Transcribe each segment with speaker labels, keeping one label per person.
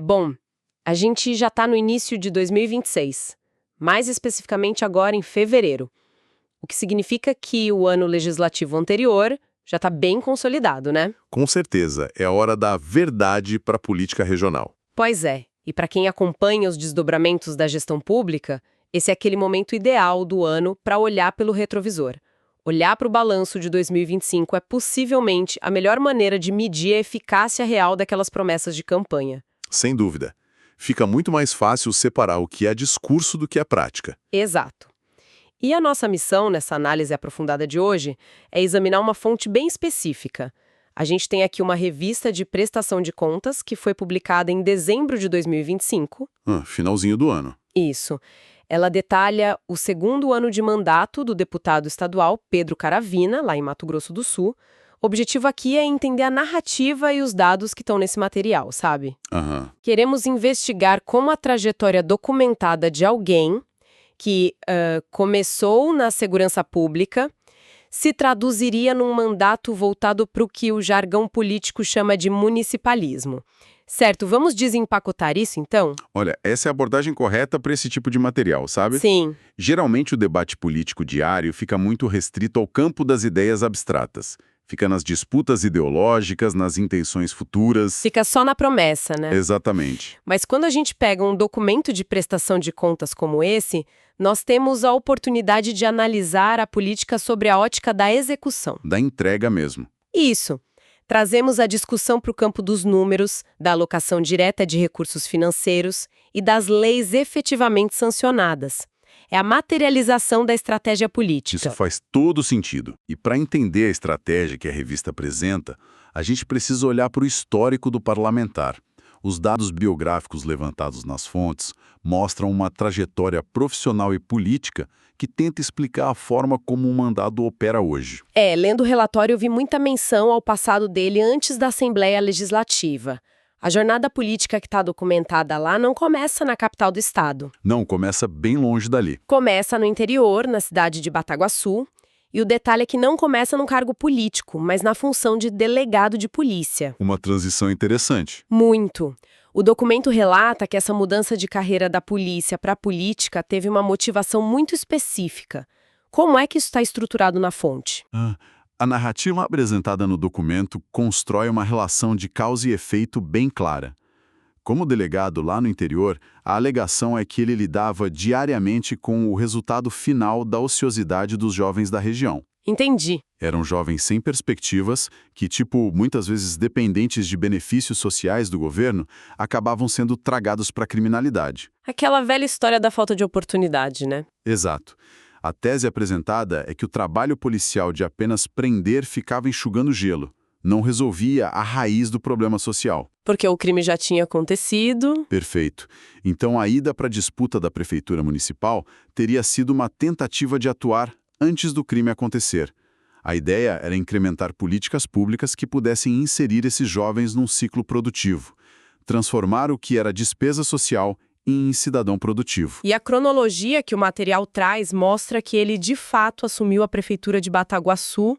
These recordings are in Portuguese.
Speaker 1: Bom, a gente já está no início de 2026, mais especificamente agora em fevereiro, o que significa que o ano legislativo anterior já está bem consolidado, né?
Speaker 2: Com certeza, é a hora da verdade para a política regional.
Speaker 1: Pois é, e para quem acompanha os desdobramentos da gestão pública, esse é aquele momento ideal do ano para olhar pelo retrovisor. Olhar para o balanço de 2025 é possivelmente a melhor maneira de medir a eficácia real daquelas promessas de campanha.
Speaker 2: Sem dúvida. Fica muito mais fácil separar o que é discurso do que é prática.
Speaker 1: Exato. E a nossa missão nessa análise aprofundada de hoje é examinar uma fonte bem específica. A gente tem aqui uma revista de prestação de contas que foi publicada em dezembro de 2025.
Speaker 2: Finalzinho do ano.
Speaker 1: Isso. Ela detalha o segundo ano de mandato do deputado estadual Pedro Caravina, lá em Mato Grosso do Sul. O objetivo aqui é entender a narrativa e os dados que estão nesse material, sabe? Queremos investigar como a trajetória documentada de alguém que começou na segurança pública se traduziria num mandato voltado para o que o jargão político chama de municipalismo. Certo, vamos desempacotar isso, então?
Speaker 2: Olha, essa é a abordagem correta para esse tipo de material, sabe?
Speaker 1: Sim.
Speaker 2: Geralmente o debate político diário fica muito restrito ao campo das ideias abstratas. Fica nas disputas ideológicas, nas intenções futuras.
Speaker 1: Fica só na promessa, né?
Speaker 2: Exatamente.
Speaker 1: Mas quando a gente pega um documento de prestação de contas como esse, nós temos a oportunidade de analisar a política sobre a ótica da execução.
Speaker 2: Da entrega mesmo.
Speaker 1: Isso. Trazemos a discussão para o campo dos números, da alocação direta de recursos financeiros e das leis efetivamente sancionadas. É a materialização da estratégia política.
Speaker 2: Isso faz todo sentido. E para entender a estratégia que a revista apresenta, a gente precisa olhar para o histórico do parlamentar. Os dados biográficos levantados nas fontes mostram uma trajetória profissional e política que tenta explicar a forma como o mandato opera hoje.
Speaker 1: Lendo o relatório eu vi muita menção ao passado dele antes da Assembleia Legislativa. A jornada política que está documentada lá não começa na capital do estado.
Speaker 2: Não, começa bem longe dali.
Speaker 1: Começa no interior, na cidade de Bataguaçu, e o detalhe é que não começa num cargo político, mas na função de delegado de polícia.
Speaker 2: Uma transição interessante.
Speaker 1: Muito. O documento relata que essa mudança de carreira da polícia para a política teve uma motivação muito específica. Como é que isso está estruturado na fonte?
Speaker 2: A narrativa apresentada no documento constrói uma relação de causa e efeito bem clara. Como delegado lá no interior, a alegação é que ele lidava diariamente com o resultado final da ociosidade dos jovens da região.
Speaker 1: Entendi.
Speaker 2: Eram jovens sem perspectivas que, muitas vezes dependentes de benefícios sociais do governo, acabavam sendo tragados para a criminalidade.
Speaker 1: Aquela velha história da falta de oportunidade, né?
Speaker 2: Exato. A tese apresentada é que o trabalho policial de apenas prender ficava enxugando gelo, não resolvia a raiz do problema social.
Speaker 1: Porque o crime já tinha acontecido.
Speaker 2: Perfeito. Então a ida para a disputa da prefeitura municipal teria sido uma tentativa de atuar antes do crime acontecer. A ideia era incrementar políticas públicas que pudessem inserir esses jovens num ciclo produtivo, transformar o que era despesa social em cidadão produtivo.
Speaker 1: E a cronologia que o material traz mostra que ele, de fato, assumiu a prefeitura de Bataguaçu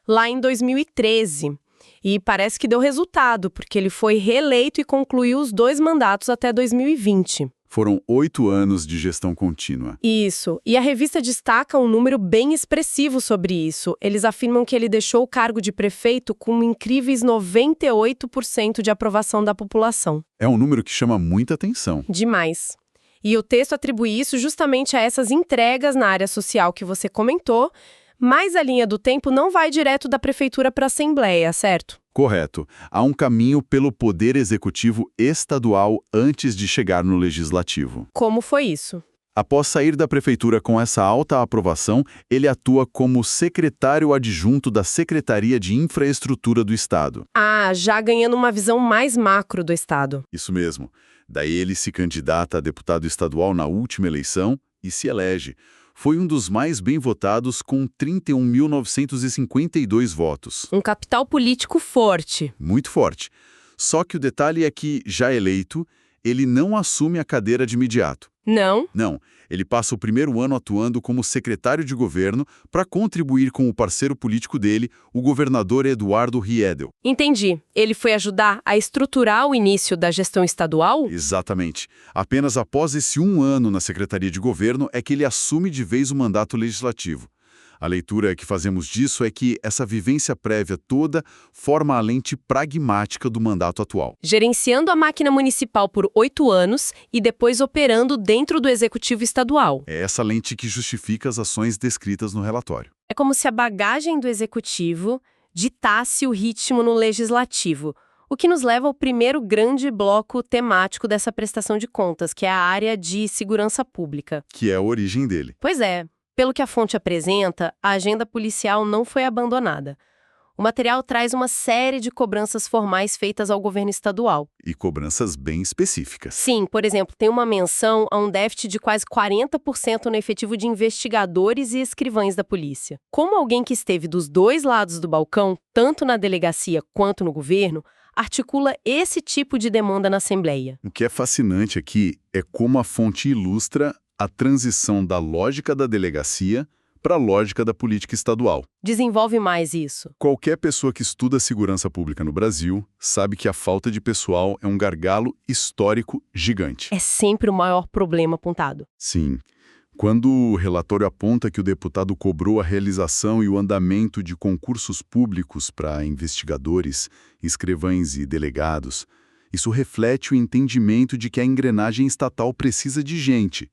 Speaker 1: lá em 2013. E parece que deu resultado, porque ele foi reeleito e concluiu os 2 mandatos até 2020.
Speaker 2: Foram 8 anos de gestão contínua.
Speaker 1: Isso. E a revista destaca um número bem expressivo sobre isso. Eles afirmam que ele deixou o cargo de prefeito com incríveis 98% de aprovação da população.
Speaker 2: É um número que chama muita atenção.
Speaker 1: Demais. E o texto atribui isso justamente a essas entregas na área social que você comentou, mas a linha do tempo não vai direto da prefeitura para a Assembleia, certo?
Speaker 2: Correto. Há um caminho pelo poder executivo estadual antes de chegar no legislativo.
Speaker 1: Como foi isso?
Speaker 2: Após sair da prefeitura com essa alta aprovação, ele atua como secretário adjunto da Secretaria de Infraestrutura do Estado.
Speaker 1: Já ganhando uma visão mais macro do Estado.
Speaker 2: Isso mesmo. Daí ele se candidata a deputado estadual na última eleição e se elege. Foi um dos mais bem votados com 31.952 votos.
Speaker 1: Um capital político forte.
Speaker 2: Muito forte. Só que o detalhe é que, já eleito, ele não assume a cadeira de imediato.
Speaker 1: Não?
Speaker 2: Não, ele passa o primeiro ano atuando como secretário de governo para contribuir com o parceiro político dele, o governador Eduardo Riedel.
Speaker 1: Entendi. Ele foi ajudar a estruturar o início da gestão estadual?
Speaker 2: Exatamente. Apenas após esse um ano na Secretaria de Governo é que ele assume de vez o mandato legislativo. A leitura que fazemos disso é que essa vivência prévia toda forma a lente pragmática do mandato atual.
Speaker 1: Gerenciando a máquina municipal por 8 anos e depois operando dentro do executivo estadual.
Speaker 2: É essa lente que justifica as ações descritas no relatório.
Speaker 1: É como se a bagagem do executivo ditasse o ritmo no legislativo, o que nos leva ao primeiro grande bloco temático dessa prestação de contas, que é a área de segurança pública.
Speaker 2: Que é a origem dele.
Speaker 1: Pois é. Pelo que a fonte apresenta, a agenda policial não foi abandonada. O material traz uma série de cobranças formais feitas ao governo estadual.
Speaker 2: E cobranças bem específicas.
Speaker 1: Sim, por exemplo, tem uma menção a um déficit de quase 40% no efetivo de investigadores e escrivães da polícia. Como alguém que esteve dos dois lados do balcão, tanto na delegacia quanto no governo, articula esse tipo de demanda na Assembleia.
Speaker 2: O que é fascinante aqui é como a fonte ilustra a transição da lógica da delegacia para a lógica da política estadual.
Speaker 1: Desenvolve mais isso.
Speaker 2: Qualquer pessoa que estuda segurança pública no Brasil sabe que a falta de pessoal é um gargalo histórico gigante.
Speaker 1: É sempre o maior problema apontado.
Speaker 2: Sim. Quando o relatório aponta que o deputado cobrou a realização e o andamento de concursos públicos para investigadores, escrivães e delegados, isso reflete o entendimento de que a engrenagem estatal precisa de gente.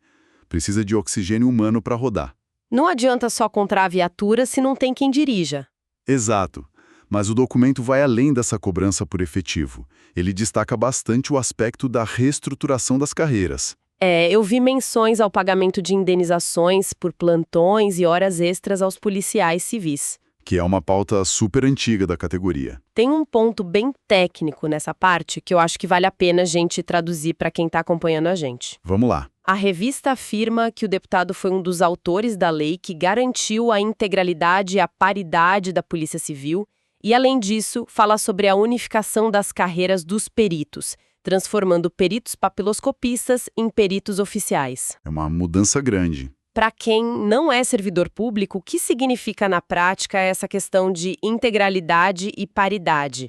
Speaker 2: Precisa de oxigênio humano para rodar.
Speaker 1: Não adianta só comprar a viatura se não tem quem dirija.
Speaker 2: Exato. Mas o documento vai além dessa cobrança por efetivo. Ele destaca bastante o aspecto da reestruturação das carreiras.
Speaker 1: Eu vi menções ao pagamento de indenizações por plantões e horas extras aos policiais civis.
Speaker 2: Que é uma pauta super antiga da categoria.
Speaker 1: Tem um ponto bem técnico nessa parte que eu acho que vale a pena a gente traduzir para quem está acompanhando a gente.
Speaker 2: Vamos lá.
Speaker 1: A revista afirma que o deputado foi um dos autores da lei que garantiu a integralidade e a paridade da Polícia Civil e, além disso, fala sobre a unificação das carreiras dos peritos, transformando peritos papiloscopistas em peritos oficiais.
Speaker 2: É uma mudança grande.
Speaker 1: Para quem não é servidor público, o que significa na prática essa questão de integralidade e paridade?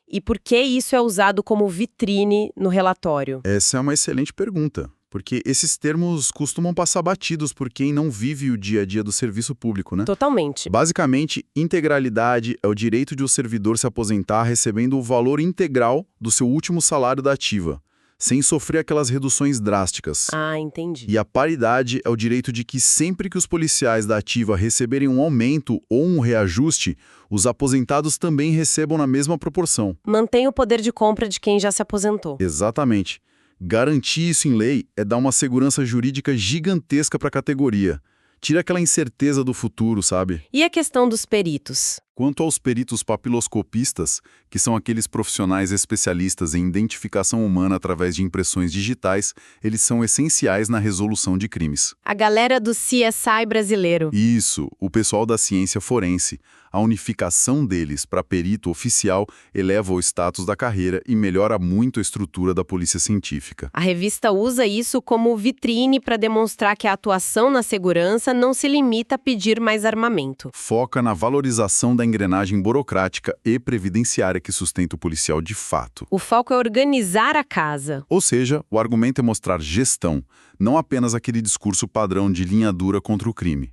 Speaker 1: E por que isso é usado como vitrine no relatório?
Speaker 2: Essa é uma excelente pergunta, porque esses termos costumam passar batidos por quem não vive o dia a dia do serviço público, né?
Speaker 1: Totalmente.
Speaker 2: Basicamente, integralidade é o direito de o servidor se aposentar recebendo o valor integral do seu último salário da ativa, sem sofrer aquelas reduções drásticas.
Speaker 1: Ah, entendi.
Speaker 2: E a paridade é o direito de que sempre que os policiais da ativa receberem um aumento ou um reajuste, os aposentados também recebam na mesma proporção.
Speaker 1: Mantém o poder de compra de quem já se aposentou.
Speaker 2: Exatamente. Garantir isso em lei é dar uma segurança jurídica gigantesca para a categoria. Tira aquela incerteza do futuro, sabe?
Speaker 1: E a questão dos peritos?
Speaker 2: Quanto aos peritos papiloscopistas, que são aqueles profissionais especialistas em identificação humana através de impressões digitais, eles são essenciais na resolução de crimes.
Speaker 1: A galera do CSI brasileiro.
Speaker 2: Isso, o pessoal da ciência forense. A unificação deles para perito oficial eleva o status da carreira e melhora muito a estrutura da polícia científica.
Speaker 1: A revista usa isso como vitrine para demonstrar que a atuação na segurança não se limita a pedir mais armamento.
Speaker 2: Foca na valorização da engrenagem burocrática e previdenciária que sustenta o policial de fato.
Speaker 1: O foco é organizar a casa.
Speaker 2: Ou seja, o argumento é mostrar gestão, não apenas aquele discurso padrão de linha dura contra o crime.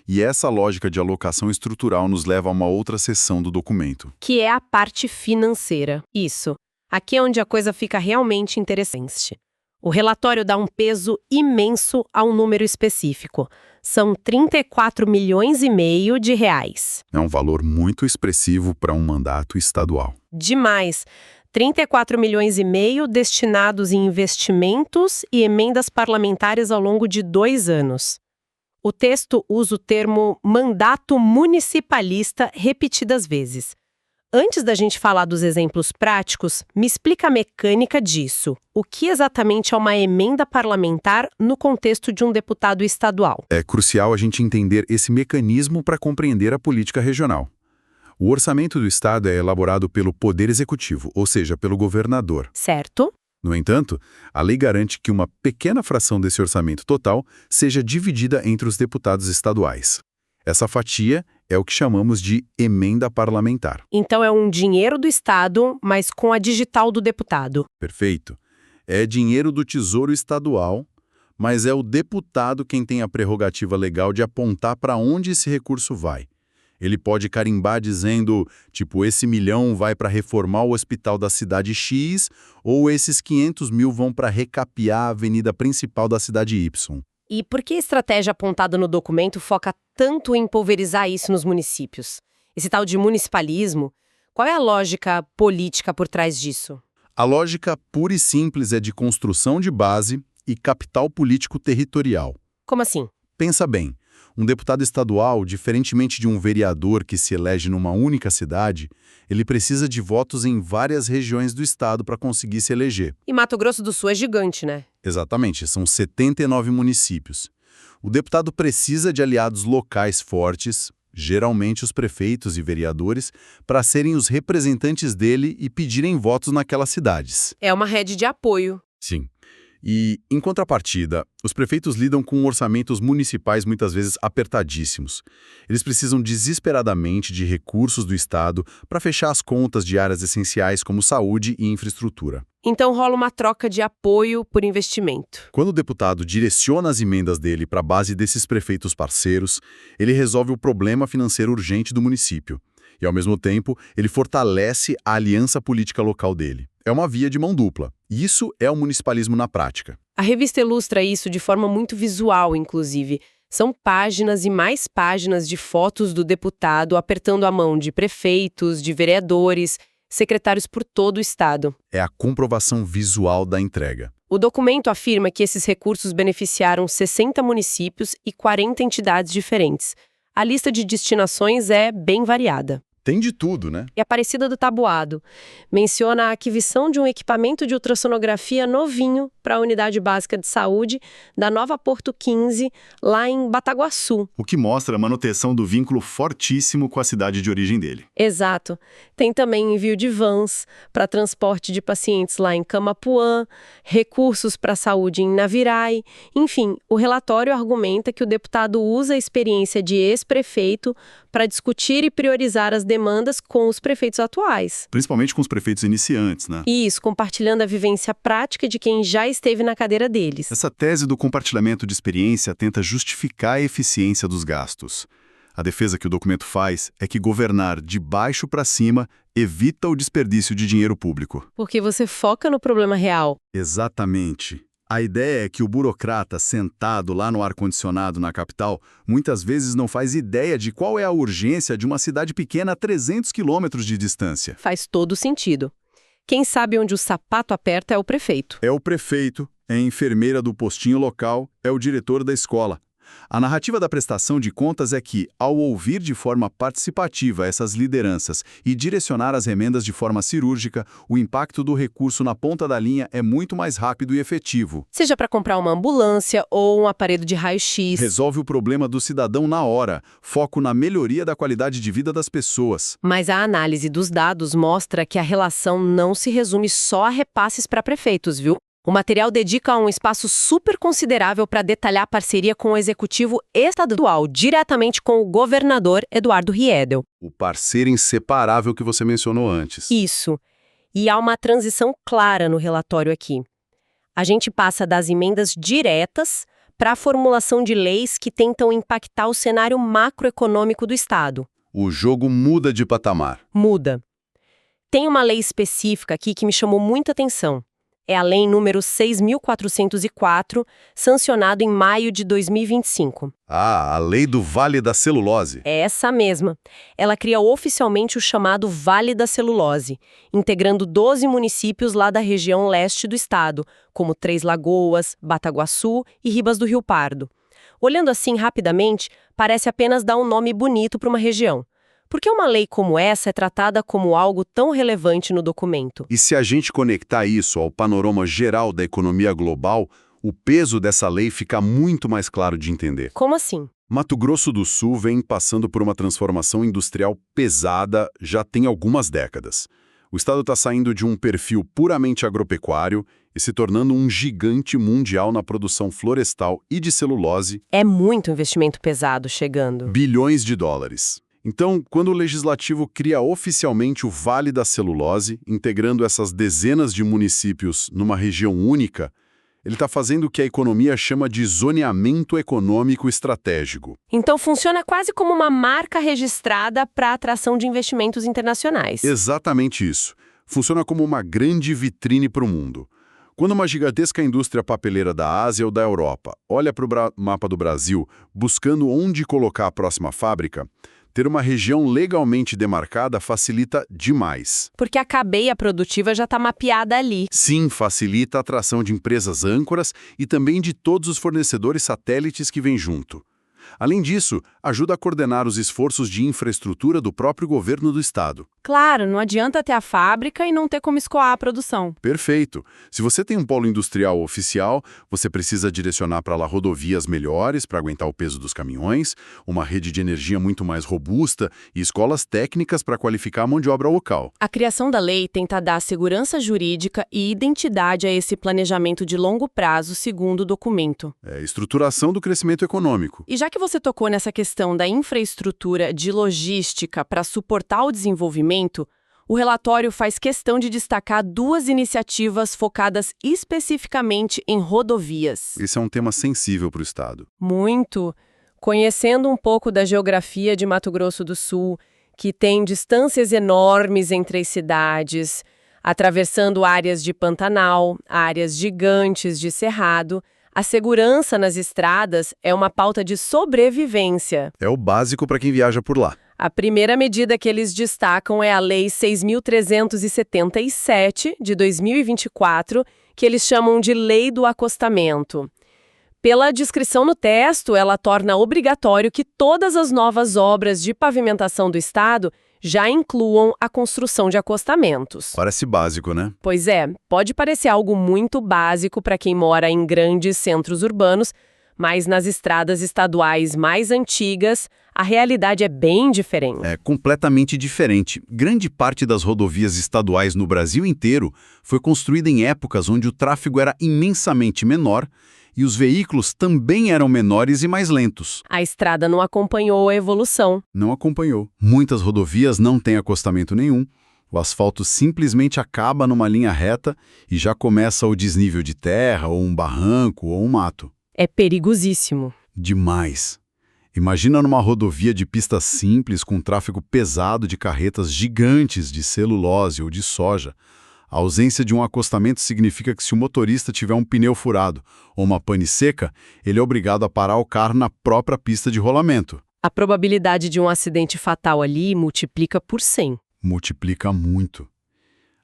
Speaker 2: E essa lógica de alocação estrutural nos leva a uma outra seção do documento.
Speaker 1: Que é a parte financeira. Isso. Aqui é onde a coisa fica realmente interessante. O relatório dá um peso imenso a um número específico. São 34 milhões e meio de reais.
Speaker 2: É um valor muito expressivo para um mandato estadual.
Speaker 1: Demais. 34 milhões e meio destinados em investimentos e emendas parlamentares ao longo de 2 anos. O texto usa o termo mandato municipalista repetidas vezes. Antes da gente falar dos exemplos práticos, me explica a mecânica disso. O que exatamente é uma emenda parlamentar no contexto de um deputado estadual?
Speaker 2: É crucial a gente entender esse mecanismo para compreender a política regional. O orçamento do Estado é elaborado pelo Poder Executivo, ou seja, pelo governador.
Speaker 1: Certo.
Speaker 2: No entanto, a lei garante que uma pequena fração desse orçamento total seja dividida entre os deputados estaduais. Essa fatia é o que chamamos de emenda parlamentar.
Speaker 1: Então é um dinheiro do Estado, mas com a digital do deputado.
Speaker 2: Perfeito. É dinheiro do Tesouro Estadual, mas é o deputado quem tem a prerrogativa legal de apontar para onde esse recurso vai. Ele pode carimbar dizendo, tipo, esse milhão vai para reformar o hospital da cidade X ou esses 500 mil vão para recapear a avenida principal da cidade Y.
Speaker 1: E por que a estratégia apontada no documento foca tanto em pulverizar isso nos municípios? Esse tal de municipalismo, qual é a lógica política por trás disso?
Speaker 2: A lógica pura e simples é de construção de base e capital político territorial.
Speaker 1: Como assim?
Speaker 2: Pensa bem, um deputado estadual, diferentemente de um vereador que se elege numa única cidade, ele precisa de votos em várias regiões do estado para conseguir se eleger.
Speaker 1: E Mato Grosso do Sul é gigante, né?
Speaker 2: Exatamente, são 79 municípios. O deputado precisa de aliados locais fortes, geralmente os prefeitos e vereadores, para serem os representantes dele e pedirem votos naquelas cidades.
Speaker 1: É uma rede de apoio.
Speaker 2: Sim. E, em contrapartida, os prefeitos lidam com orçamentos municipais muitas vezes apertadíssimos. Eles precisam desesperadamente de recursos do Estado para fechar as contas de áreas essenciais como saúde e infraestrutura.
Speaker 1: Então rola uma troca de apoio por investimento.
Speaker 2: Quando o deputado direciona as emendas dele para a base desses prefeitos parceiros, ele resolve o problema financeiro urgente do município. E, ao mesmo tempo, ele fortalece a aliança política local dele. É uma via de mão dupla. E isso é o municipalismo na prática.
Speaker 1: A revista ilustra isso de forma muito visual, inclusive. São páginas e mais páginas de fotos do deputado apertando a mão de prefeitos, de vereadores, secretários por todo o estado.
Speaker 2: É a comprovação visual da entrega.
Speaker 1: O documento afirma que esses recursos beneficiaram 60 municípios e 40 entidades diferentes. A lista de destinações é bem variada.
Speaker 2: Tem de tudo, né?
Speaker 1: E Aparecida do Taboado menciona a aquisição de um equipamento de ultrassonografia novinho para a Unidade Básica de Saúde da Nova Porto 15, lá em Bataguaçu.
Speaker 2: O que mostra a manutenção do vínculo fortíssimo com a cidade de origem dele.
Speaker 1: Exato. Tem também envio de vans para transporte de pacientes lá em Camapuã, recursos para a saúde em Navirai. Enfim, o relatório argumenta que o deputado usa a experiência de ex-prefeito para discutir e priorizar as demandas com os prefeitos atuais.
Speaker 2: Principalmente com os prefeitos iniciantes, né?
Speaker 1: Isso, compartilhando a vivência prática de quem já esteve na cadeira deles.
Speaker 2: Essa tese do compartilhamento de experiência tenta justificar a eficiência dos gastos. A defesa que o documento faz é que governar de baixo para cima evita o desperdício de dinheiro público.
Speaker 1: Porque você foca no problema real.
Speaker 2: Exatamente. A ideia é que o burocrata sentado lá no ar-condicionado na capital muitas vezes não faz ideia de qual é a urgência de uma cidade pequena a 300 quilômetros de distância.
Speaker 1: Faz todo sentido. Quem sabe onde o sapato aperta é o prefeito.
Speaker 2: É o prefeito, é a enfermeira do postinho local, é o diretor da escola. A narrativa da prestação de contas é que, ao ouvir de forma participativa essas lideranças e direcionar as emendas de forma cirúrgica, o impacto do recurso na ponta da linha é muito mais rápido e efetivo.
Speaker 1: Seja para comprar uma ambulância ou um aparelho de raio-x.
Speaker 2: Resolve o problema do cidadão na hora, foco na melhoria da qualidade de vida das pessoas.
Speaker 1: Mas a análise dos dados mostra que a relação não se resume só a repasses para prefeitos, viu? O material dedica um espaço super considerável para detalhar a parceria com o executivo estadual, diretamente com o governador Eduardo Riedel.
Speaker 2: O parceiro inseparável que você mencionou antes.
Speaker 1: Isso. E há uma transição clara no relatório aqui. A gente passa das emendas diretas para a formulação de leis que tentam impactar o cenário macroeconômico do Estado.
Speaker 2: O jogo muda de patamar.
Speaker 1: Muda. Tem uma lei específica aqui que me chamou muita atenção. É a Lei número 6.404, sancionada em maio de 2025.
Speaker 2: Ah, a Lei do Vale da Celulose.
Speaker 1: É essa mesma. Ela cria oficialmente o chamado Vale da Celulose, integrando 12 municípios lá da região leste do estado, como Três Lagoas, Bataguaçu e Ribas do Rio Pardo. Olhando assim rapidamente, parece apenas dar um nome bonito para uma região. Por que uma lei como essa é tratada como algo tão relevante no documento?
Speaker 2: E se a gente conectar isso ao panorama geral da economia global, o peso dessa lei fica muito mais claro de entender.
Speaker 1: Como assim?
Speaker 2: Mato Grosso do Sul vem passando por uma transformação industrial pesada já tem algumas décadas. O estado está saindo de um perfil puramente agropecuário e se tornando um gigante mundial na produção florestal e de celulose.
Speaker 1: É muito investimento pesado chegando.
Speaker 2: Bilhões de dólares. Então, quando o Legislativo cria oficialmente o Vale da Celulose, integrando essas dezenas de municípios numa região única, ele está fazendo o que a economia chama de zoneamento econômico estratégico.
Speaker 1: Então funciona quase como uma marca registrada para atração de investimentos internacionais.
Speaker 2: Exatamente isso. Funciona como uma grande vitrine para o mundo. Quando uma gigantesca indústria papeleira da Ásia ou da Europa olha para o mapa do Brasil buscando onde colocar a próxima fábrica, ter uma região legalmente demarcada facilita demais.
Speaker 1: Porque a cadeia produtiva já está mapeada ali.
Speaker 2: Sim, facilita a atração de empresas âncoras e também de todos os fornecedores satélites que vêm junto. Além disso, ajuda a coordenar os esforços de infraestrutura do próprio governo do estado.
Speaker 1: Claro, não adianta ter a fábrica e não ter como escoar a produção.
Speaker 2: Perfeito. Se você tem um polo industrial oficial, você precisa direcionar para lá rodovias melhores para aguentar o peso dos caminhões, uma rede de energia muito mais robusta e escolas técnicas para qualificar a mão de obra local.
Speaker 1: A criação da lei tenta dar segurança jurídica e identidade a esse planejamento de longo prazo, segundo o documento.
Speaker 2: É estruturação do crescimento econômico.
Speaker 1: E já que você tocou nessa questão da infraestrutura de logística para suportar o desenvolvimento, o relatório faz questão de destacar duas iniciativas focadas especificamente em rodovias.
Speaker 2: Esse é um tema sensível para o estado.
Speaker 1: Muito. Conhecendo um pouco da geografia de Mato Grosso do Sul, que tem distâncias enormes entre as cidades, atravessando áreas de Pantanal, áreas gigantes de cerrado, a segurança nas estradas é uma pauta de sobrevivência.
Speaker 2: É o básico para quem viaja por lá.
Speaker 1: A primeira medida que eles destacam é a Lei 6.377, de 2024, que eles chamam de Lei do Acostamento. Pela descrição no texto, ela torna obrigatório que todas as novas obras de pavimentação do Estado já incluam a construção de acostamentos.
Speaker 2: Parece básico, né?
Speaker 1: Pois é, pode parecer algo muito básico para quem mora em grandes centros urbanos, mas nas estradas estaduais mais antigas, a realidade é bem diferente.
Speaker 2: É completamente diferente. Grande parte das rodovias estaduais no Brasil inteiro foi construída em épocas onde o tráfego era imensamente menor e os veículos também eram menores e mais lentos.
Speaker 1: A estrada não acompanhou a evolução.
Speaker 2: Não acompanhou. Muitas rodovias não têm acostamento nenhum. O asfalto simplesmente acaba numa linha reta e já começa o desnível de terra, ou um barranco, ou um mato.
Speaker 1: É perigosíssimo.
Speaker 2: Demais. Imagina numa rodovia de pista simples com tráfego pesado de carretas gigantes de celulose ou de soja. A ausência de um acostamento significa que se o motorista tiver um pneu furado ou uma pane seca, ele é obrigado a parar o carro na própria pista de rolamento.
Speaker 1: A probabilidade de um acidente fatal ali multiplica por 100.
Speaker 2: Multiplica muito.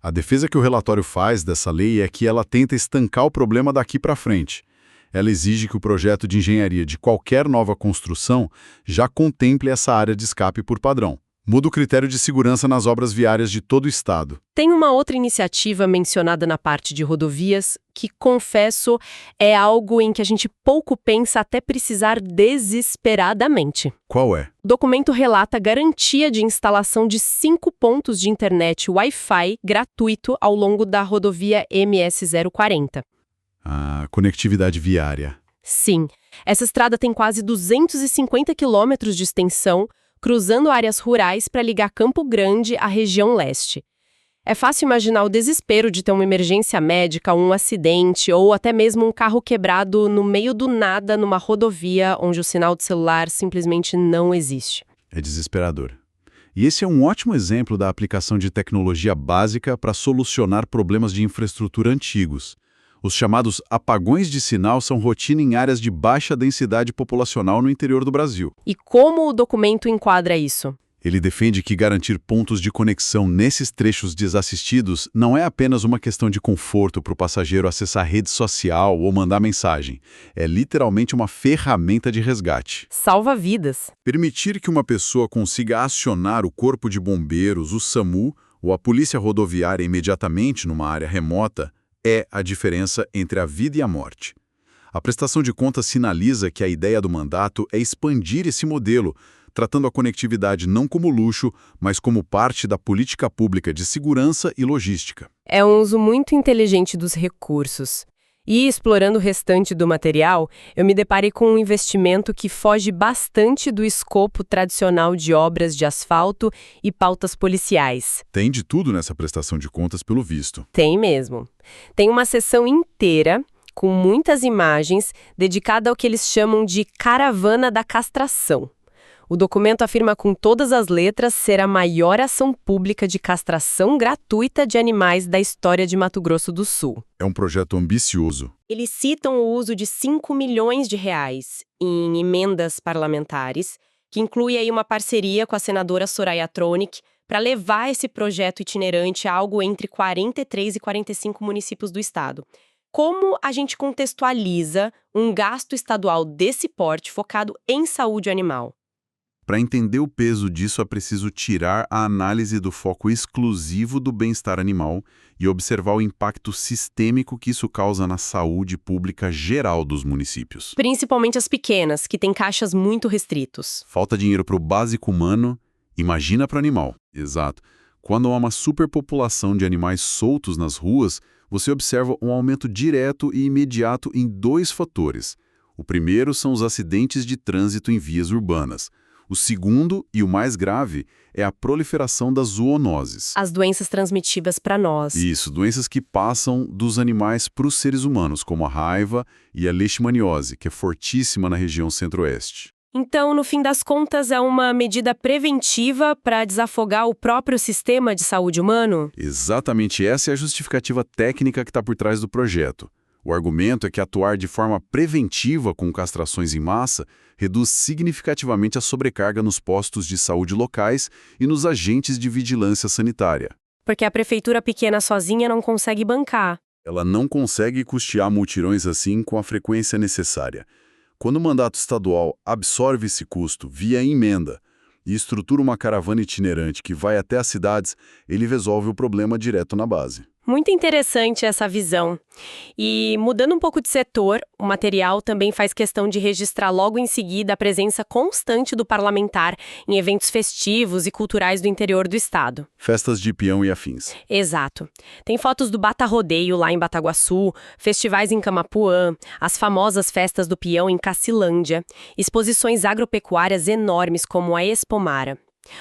Speaker 2: A defesa que o relatório faz dessa lei é que ela tenta estancar o problema daqui para frente. Ela exige que o projeto de engenharia de qualquer nova construção já contemple essa área de escape por padrão. Muda o critério de segurança nas obras viárias de todo o estado.
Speaker 1: Tem uma outra iniciativa mencionada na parte de rodovias que, confesso, é algo em que a gente pouco pensa até precisar desesperadamente.
Speaker 2: Qual é?
Speaker 1: O documento relata a garantia de instalação de 5 pontos de internet Wi-Fi gratuito ao longo da rodovia MS-040.
Speaker 2: A conectividade viária.
Speaker 1: Sim, essa estrada tem quase 250 quilômetros de extensão, cruzando áreas rurais para ligar Campo Grande à região leste. É fácil imaginar o desespero de ter uma emergência médica, um acidente ou até mesmo um carro quebrado no meio do nada numa rodovia onde o sinal de celular simplesmente não existe.
Speaker 2: É desesperador. E esse é um ótimo exemplo da aplicação de tecnologia básica para solucionar problemas de infraestrutura antigos. Os chamados apagões de sinal são rotina em áreas de baixa densidade populacional no interior do Brasil.
Speaker 1: E como o documento enquadra isso?
Speaker 2: Ele defende que garantir pontos de conexão nesses trechos desassistidos não é apenas uma questão de conforto para o passageiro acessar rede social ou mandar mensagem. É literalmente uma ferramenta de resgate.
Speaker 1: Salva vidas.
Speaker 2: Permitir que uma pessoa consiga acionar o corpo de bombeiros, o SAMU ou a polícia rodoviária imediatamente numa área remota é a diferença entre a vida e a morte. A prestação de contas sinaliza que a ideia do mandato é expandir esse modelo, tratando a conectividade não como luxo, mas como parte da política pública de segurança e logística.
Speaker 1: É um uso muito inteligente dos recursos. E explorando o restante do material, eu me deparei com um investimento que foge bastante do escopo tradicional de obras de asfalto e pautas policiais.
Speaker 2: Tem de tudo nessa prestação de contas, pelo visto.
Speaker 1: Tem mesmo. Tem uma seção inteira, com muitas imagens, dedicada ao que eles chamam de Caravana da Castração. O documento afirma com todas as letras ser a maior ação pública de castração gratuita de animais da história de Mato Grosso do Sul.
Speaker 2: É um projeto ambicioso.
Speaker 1: Eles citam o uso de 5 milhões de reais em emendas parlamentares, que inclui aí uma parceria com a senadora Soraya Tronic para levar esse projeto itinerante a algo entre 43 e 45 municípios do estado. Como a gente contextualiza um gasto estadual desse porte focado em saúde animal?
Speaker 2: Para entender o peso disso, é preciso tirar a análise do foco exclusivo do bem-estar animal e observar o impacto sistêmico que isso causa na saúde pública geral dos municípios.
Speaker 1: Principalmente as pequenas, que têm caixas muito restritos.
Speaker 2: Falta dinheiro para o básico humano, imagina para o animal. Exato. Quando há uma superpopulação de animais soltos nas ruas, você observa um aumento direto e imediato em 2 fatores. O primeiro são os acidentes de trânsito em vias urbanas. O segundo, e o mais grave, é a proliferação das zoonoses.
Speaker 1: As doenças transmitidas para nós.
Speaker 2: Isso, doenças que passam dos animais para os seres humanos, como a raiva e a leishmaniose, que é fortíssima na região centro-oeste.
Speaker 1: Então, no fim das contas, é uma medida preventiva para desafogar o próprio sistema de saúde humano?
Speaker 2: Exatamente essa é a justificativa técnica que está por trás do projeto. O argumento é que atuar de forma preventiva com castrações em massa reduz significativamente a sobrecarga nos postos de saúde locais e nos agentes de vigilância sanitária.
Speaker 1: Porque a prefeitura pequena sozinha não consegue bancar.
Speaker 2: Ela não consegue custear mutirões assim com a frequência necessária. Quando o mandato estadual absorve esse custo via emenda e estrutura uma caravana itinerante que vai até as cidades, ele resolve o problema direto na base.
Speaker 1: Muito interessante essa visão. E mudando um pouco de setor, o material também faz questão de registrar logo em seguida a presença constante do parlamentar em eventos festivos e culturais do interior do estado.
Speaker 2: Festas de peão e afins.
Speaker 1: Exato. Tem fotos do Bata Rodeio lá em Bataguaçu, festivais em Camapuã, as famosas festas do peão em Cacilândia, exposições agropecuárias enormes como a Expomara.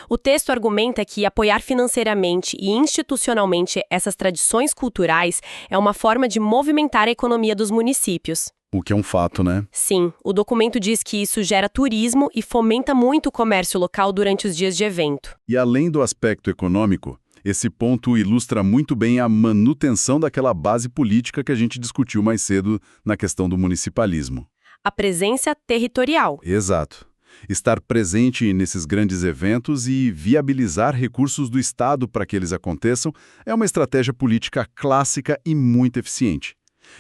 Speaker 1: O texto argumenta que apoiar financeiramente e institucionalmente essas tradições culturais é uma forma de movimentar a economia dos municípios.
Speaker 2: O que é um fato, né?
Speaker 1: Sim, o documento diz que isso gera turismo e fomenta muito o comércio local durante os dias de evento.
Speaker 2: E além do aspecto econômico, esse ponto ilustra muito bem a manutenção daquela base política que a gente discutiu mais cedo na questão do municipalismo.
Speaker 1: A presença territorial.
Speaker 2: Exato. Estar presente nesses grandes eventos e viabilizar recursos do Estado para que eles aconteçam é uma estratégia política clássica e muito eficiente.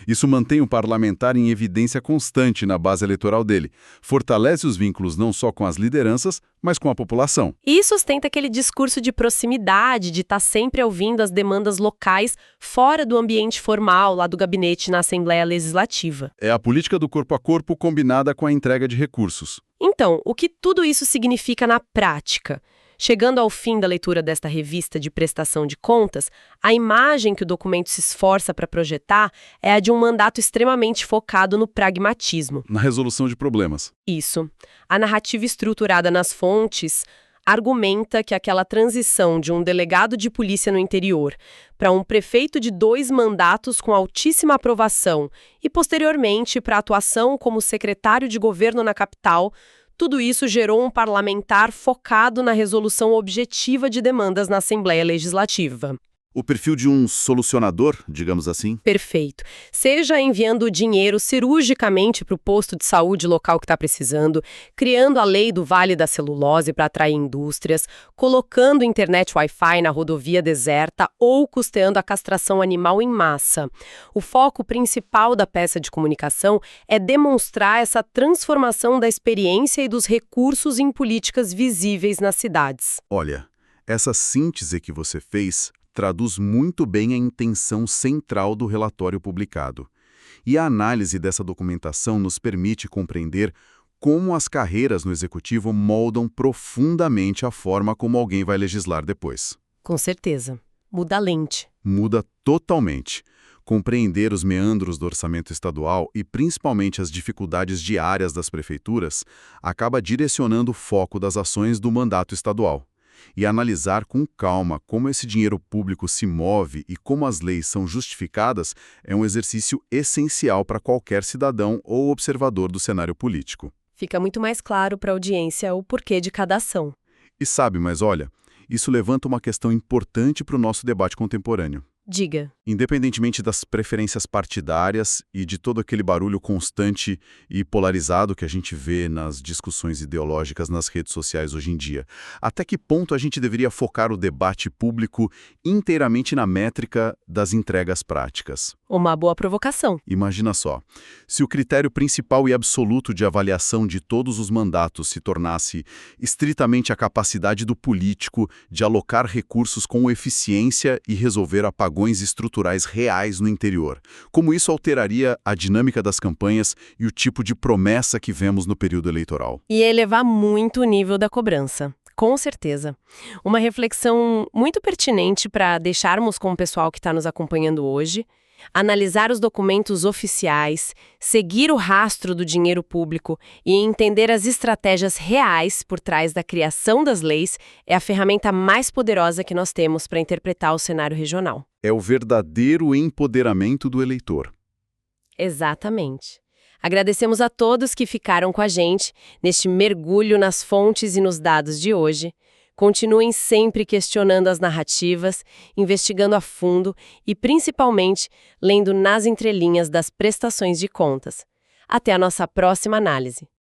Speaker 2: Isso mantém o parlamentar em evidência constante na base eleitoral dele, fortalece os vínculos não só com as lideranças, mas com a população.
Speaker 1: E sustenta aquele discurso de proximidade, de estar sempre ouvindo as demandas locais fora do ambiente formal, lá do gabinete na Assembleia Legislativa.
Speaker 2: É a política do corpo a corpo combinada com a entrega de recursos.
Speaker 1: Então, o que tudo isso significa na prática? Chegando ao fim da leitura desta revista de prestação de contas, a imagem que o documento se esforça para projetar é a de um mandato extremamente focado no pragmatismo.
Speaker 2: Na resolução de problemas.
Speaker 1: Isso. A narrativa estruturada nas fontes argumenta que aquela transição de um delegado de polícia no interior para um prefeito de 2 mandatos com altíssima aprovação e, posteriormente, para a atuação como secretário de governo na capital, tudo isso gerou um parlamentar focado na resolução objetiva de demandas na Assembleia Legislativa.
Speaker 2: O perfil de um solucionador, digamos assim?
Speaker 1: Perfeito. Seja enviando dinheiro cirurgicamente para o posto de saúde local que está precisando, criando a lei do Vale da Celulose para atrair indústrias, colocando internet Wi-Fi na rodovia deserta ou custeando a castração animal em massa. O foco principal da peça de comunicação é demonstrar essa transformação da experiência e dos recursos em políticas visíveis nas cidades.
Speaker 2: Olha, essa síntese que você fez traduz muito bem a intenção central do relatório publicado. E a análise dessa documentação nos permite compreender como as carreiras no executivo moldam profundamente a forma como alguém vai legislar depois.
Speaker 1: Com certeza. Muda a lente.
Speaker 2: Muda totalmente. Compreender os meandros do orçamento estadual e principalmente as dificuldades diárias das prefeituras acaba direcionando o foco das ações do mandato estadual. E analisar com calma como esse dinheiro público se move e como as leis são justificadas é um exercício essencial para qualquer cidadão ou observador do cenário político.
Speaker 1: Fica muito mais claro para a audiência o porquê de cada ação.
Speaker 2: E sabe, mas olha, isso levanta uma questão importante para o nosso debate contemporâneo.
Speaker 1: Diga.
Speaker 2: Independentemente das preferências partidárias e de todo aquele barulho constante e polarizado que a gente vê nas discussões ideológicas nas redes sociais hoje em dia, até que ponto a gente deveria focar o debate público inteiramente na métrica das entregas práticas?
Speaker 1: Uma boa provocação.
Speaker 2: Imagina só, se o critério principal e absoluto de avaliação de todos os mandatos se tornasse estritamente a capacidade do político de alocar recursos com eficiência e resolver apagões estruturais reais no interior, como isso alteraria a dinâmica das campanhas e o tipo de promessa que vemos no período eleitoral.
Speaker 1: E elevar muito o nível da cobrança. Com certeza. Uma reflexão muito pertinente para deixarmos com o pessoal que está nos acompanhando hoje. Analisar os documentos oficiais, seguir o rastro do dinheiro público e entender as estratégias reais por trás da criação das leis é a ferramenta mais poderosa que nós temos para interpretar o cenário regional.
Speaker 2: É o verdadeiro empoderamento do eleitor.
Speaker 1: Exatamente. Agradecemos a todos que ficaram com a gente neste mergulho nas fontes e nos dados de hoje. Continuem sempre questionando as narrativas, investigando a fundo e, principalmente, lendo nas entrelinhas das prestações de contas. Até a nossa próxima análise.